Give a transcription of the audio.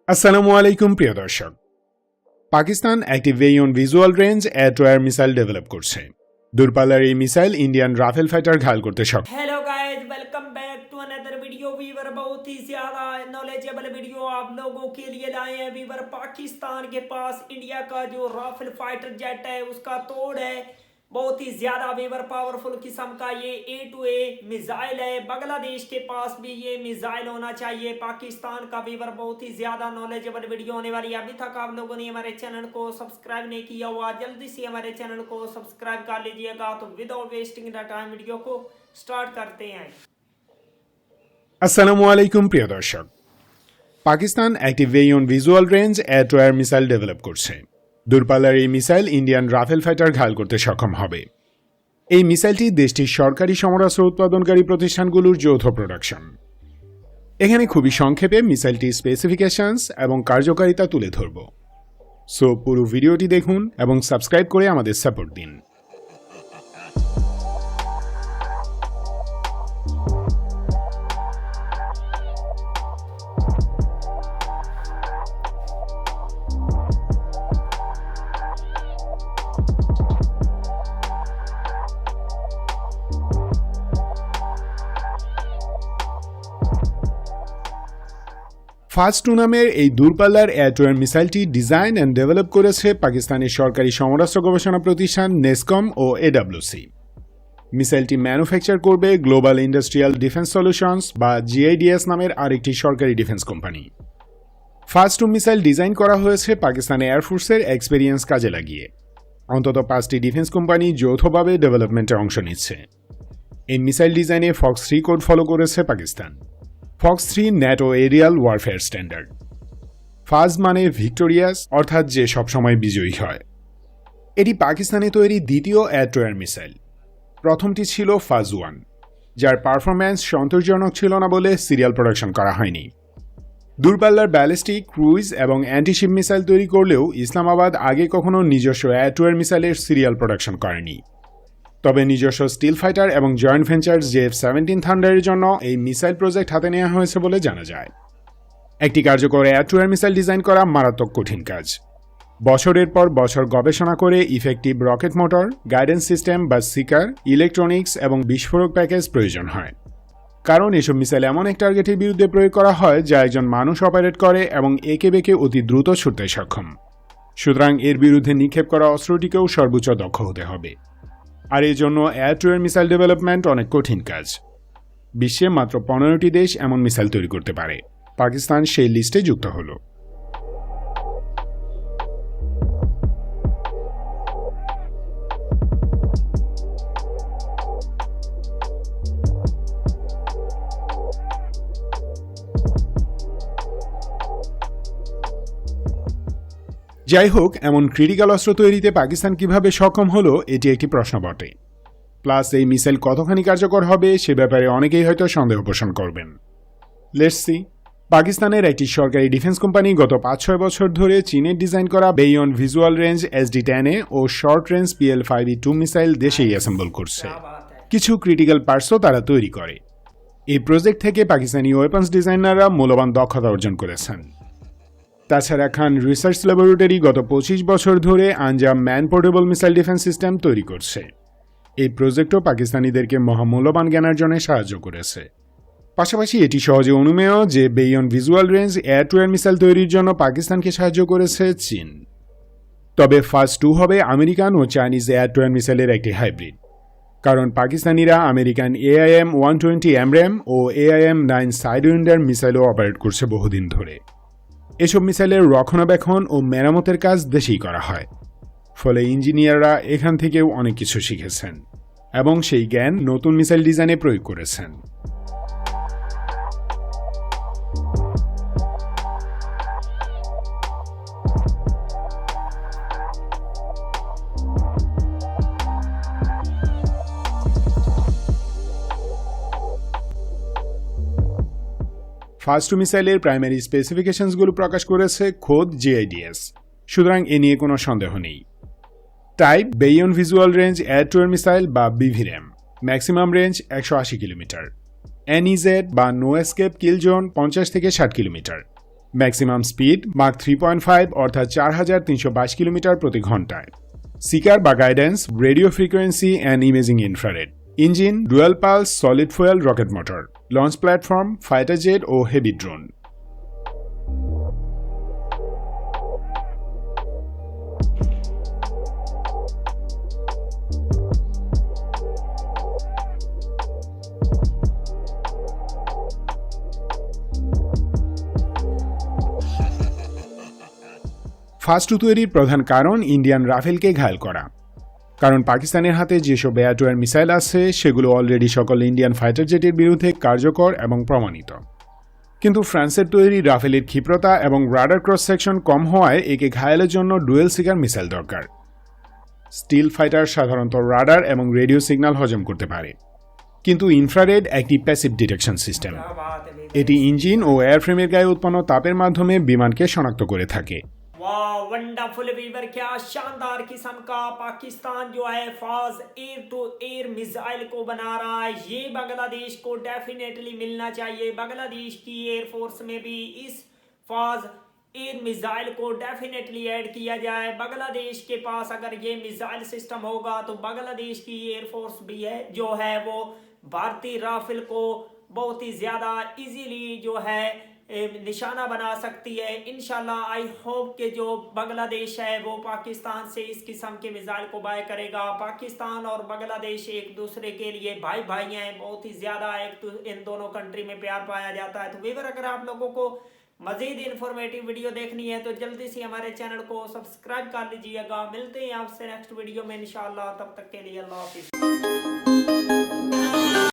আসসালামু আলাইকুম প্রিয় দর্শক। পাকিস্তান একটি ভেরিয়ন visual range air to air missile develop করছে। দূরপাল্লার এই মিসাইল ইন্ডিয়ান রাফেল ফাইটার ঘায়াল করতে সক্ষম। Hello guys, welcome back to another video. Viewer बहुत ही ज्यादा नॉलेजेबल वीडियो आप लोगों के लिए लाए हैं। वीवर पाकिस्तान के पास इंडिया का जो राफेल फाइटर जेट है उसका तोड़ है। बहुत ही ज्यादा वीवर पावरफुल किस्म का ये A2A मिसाइल है। बांग्लादेश के पास भी ये मिसाइल होना चाहिए। पाकिस्तान का वीवर बहुत ही ज्यादा नॉलेजेबल वीडियो होने वाली है। अभी तक आप लोगों ने हमारे चैनल को सब्सक्राइब नहीं किया हुआ, जल्दी से हमारे चैनल को सब्सक्राइब कर लीजिएगा। तो without wasting the time video को स्टार्ट करते हैं। আসসালামু আলাইকুম প্রিয় দর্শক। পাকিস্তান একটি ভেরিয়ন visual range air to air missile develop করছে। দূরপাল্লার এই মিসাইল ইন্ডিয়ান রাফেল ফাইটার ঘায়াল করতে সক্ষম হবে। এই মিসাইলটি দেশটির সরকারি সমরাস্ত্র উৎপাদনকারী প্রতিষ্ঠানগুলোর যৌথ প্রোডাকশন। এখানে খুবই সংক্ষেপে মিসাইলটির স্পেসিফিকেশনস এবং কার্যকারিতা তুলে ধরব। সো পুরো ভিডিওটি দেখুন এবং সাবস্ক্রাইব করে আমাদের সাপোর্ট দিন। ফাস্ট নামের এই দূরপাল্লার এয়ার টু এয়ার মিসাইলটি ডিজাইন অ্যান্ড ডেভেলপ করেছে পাকিস্তানের সরকারি সমরাস্ত্র গবেষণা প্রতিষ্ঠান নেসকম ও AWC। মিসাইলটি ম্যানুফ্যাকচার করবে গ্লোবাল ইন্ডাস্ট্রিয়াল ডিফেন্স সলিউশনস বা GIDS নামের আরেকটি সরকারি defence company. Fast missile design করা হয়েছে পাকিস্তান এয়ারফোর্সের এক্সপেরিয়েন্স কাজে লাগিয়ে। অন্তত 5টি ডিফেন্স কোম্পানি যৌথভাবে ডেভেলপমেন্টে অংশ নিচ্ছে। এই মিসাইল ডিজাইনে ফক্স 3 কোড ফলো করেছে Pakistan. Fox 3 NATO aerial warfare standard. ফাজ মানে ভিক্টোরিয়াস, অর্থাৎ যে সবসময় বিজয়ী হয়। এটি পাকিস্তানে তৈরি দ্বিতীয় এয়ার টু এয়ার মিসাইল। প্রথমটি ছিল ফাজ 1, যার পারফরম্যান্স সন্তোষজনক ছিল না বলে সিরিয়াল প্রোডাকশন করা হয়নি। দূরপাল্লার ব্যালিস্টিক, ক্রুইজ এবং অ্যান্টিশিপ মিসাইল তৈরি করলেও ইসলামাবাদ আগে কখনো নিজস্ব এয়ার টু এয়ার মিসাইলের সিরিয়াল প্রোডাকশন করেনি। তবে নিজস্ব স্টিল ফাইটার এবং জয়েন্ট ভেঞ্চার JF-17 থান্ডারের জন্য এই মিসাইল প্রজেক্ট হাতে নেওয়া হয়েছে বলে জানা যায়। একটি কার্যকর air to air missile design করা মারাত্মক কঠিন কাজ। বছরের পর বছর গবেষণা করে effective rocket motor, guidance system বা সিকার, ইলেকট্রনিক্স এবং বিস্ফোরক প্যাকেজ প্রয়োজন হয়। কারণ এসব মিসাইল এমন এক টার্গেটের বিরুদ্ধে প্রয়োগ করা হয় যা একজন মানুষ অপারেট করে এবং একে বেঁকে অতি দ্রুত ছুটতে সক্ষম। সুতরাং এর বিরুদ্ধে নিক্ষেপ করা অস্ত্রটিকেও সর্বোচ্চ দক্ষ হতে হবে। আর এই জন্য air to air missile development অনেক কঠিন কাজ। বিশ্বে মাত্র 15টি দেশ এমন মিসাইল তৈরি করতে পারে। পাকিস্তান সেই লিস্টে যুক্ত হল। যাই হোক, এমন ক্রিটিক্যাল অস্ত্র তৈরিতে পাকিস্তান কিভাবে সক্ষম হলো এটি একটি প্রশ্ন বটে। প্লাস এই মিসাইল কতখানি কার্যকর হবে সে ব্যাপারে অনেকেই হয়তো সন্দেহ পোষণ করবেন। Let's see. পাকিস্তানের একটি সরকারি ডিফেন্স কোম্পানি গত 5-6 বছর ধরে চীনের ডিজাইন করা ভেরিয়ন ভিজুয়াল রেঞ্জ SD-10A ও শর্ট রেঞ্জ PL-5E2 মিসাইল দেশেই অ্যাসেম্বল করছে। কিছু ক্রিটিক্যাল পার্টসও তারা তৈরি করে। এই প্রজেক্ট থেকে পাকিস্তানি ওয়েপন্স ডিজাইনাররা মূল্যবান দক্ষতা অর্জন করেছেন। তাছাড়া খান রিসার্চ ল্যাবরেটরি গত 25 বছর ধরে আঞ্জাম man portable missile defence system তৈরি করছে। এই প্রজেক্টও পাকিস্তানিদেরকে মহামূল্যবান জ্ঞানার্জনে সাহায্য করেছে। পাশাপাশি এটি সহজে অনুমেয় যে ভেরিয়ন visual range air to air missile তৈরির জন্য পাকিস্তানকে সাহায্য করেছে চীন। তবে ফাজ 2 হবে আমেরিকান ও চাইনিজ এয়ার টু এয়ার মিসাইলের একটি হাইব্রিড। কারণ পাকিস্তানিরা আমেরিকান AIM-120 AMRAAM ও AIM-9 সাইডউইন্ডার মিসাইলও অপারেট করছে বহুদিন ধরে। এসব মিসাইলের রক্ষণাবেক্ষণ ও মেরামতের কাজ দেশেই করা হয়। ফলে ইঞ্জিনিয়াররা এখান থেকেও অনেক কিছু শিখেছেন এবং সেই জ্ঞান নতুন মিসাইল ডিজাইনে প্রয়োগ করেছেন। ফাস্ট মিসাইলের প্রাইমারি স্পেসিফিকেশনসগুলো প্রকাশ করেছে খোদ GIDS। সুতরাং এ নিয়ে কোনো সন্দেহ নেই। টাইপ ভেরিয়ন visual range air to air missile বা BVRAM, maximum range 180 kilometre. NEZ বা নো এসকেপ কিল জোন 50 থেকে 60 কিলোমিটার। ম্যাক্সিমাম স্পিড মাক 3.5 অর্থাৎ 4322 কিলোমিটার প্রতি ঘন্টায়। সিকার বা guidance, radio frequency and imaging infrared. Engine dual pulse solid fuel rocket motor. Launch platform fighter jet ও heavy drone. ফাস্ট টু তৈরির প্রধান কারণ ইন্ডিয়ান রাফেলকে ঘায়েল করা। কারণ পাকিস্তানের হাতে যেসব এয়ার টু এয়ার মিসাইল আছে সেগুলো অলরেডি সকল ইন্ডিয়ান ফাইটার জেটের বিরুদ্ধে কার্যকর এবং প্রমাণিত। কিন্তু ফ্রান্সের তৈরি রাফেলের ক্ষিপ্রতা এবং রাডার ক্রস সেকশন কম হওয়ায় একে ঘায়েলের জন্য ডুয়েল সিকার মিসাইল দরকার। স্টিল ফাইটার সাধারণত রাডার এবং রেডিও সিগন্যাল হজম করতে পারে, কিন্তু ইনফ্রারেড একটি প্যাসিভ ডিটেকশন সিস্টেম। এটি ইঞ্জিন ও এয়ারফ্রেমের গায়ে উৎপন্ন তাপের মাধ্যমে বিমানকে শনাক্ত করে থাকে। वाह वंडरफुल वीवर, क्या शानदार किस्म का पाकिस्तान जो है फाज एयर टू एयर मिसाइल को बना रहा है। ये बांग्लादेश को डेफिनेटली मिलना चाहिए। बांग्लादेश की एयरफोर्स में भी इस फाज एयर मिसाइल को डेफिनेटली ऐड किया जाए। बांग्लादेश के पास अगर ये मिसाइल सिस्टम होगा तो बांग्लादेश की एयरफोर्स भी है जो है वो भारतीय राफेल को बहुत ही ज़्यादा इजीली जो है निशाना बना सकती है। इंशाल्लाह आई होप कि जो बांग्लादेश है वो पाकिस्तान से इस किस्म के मिसाइल को बाय करेगा। पाकिस्तान और बांग्लादेश एक दूसरे के लिए भाई भाई हैं, बहुत ही ज़्यादा इन दोनों कंट्री में प्यार पाया जाता है। तो व्यूअर, अगर आप लोगों को मज़ीद इन्फॉर्मेटिव वीडियो देखनी है तो जल्दी से हमारे चैनल को सब्सक्राइब कर लीजिएगा। मिलते हैं आपसे नेक्स्ट वीडियो में इंशाल्लाह, तब तक के लिए अल्लाह हाफिज़।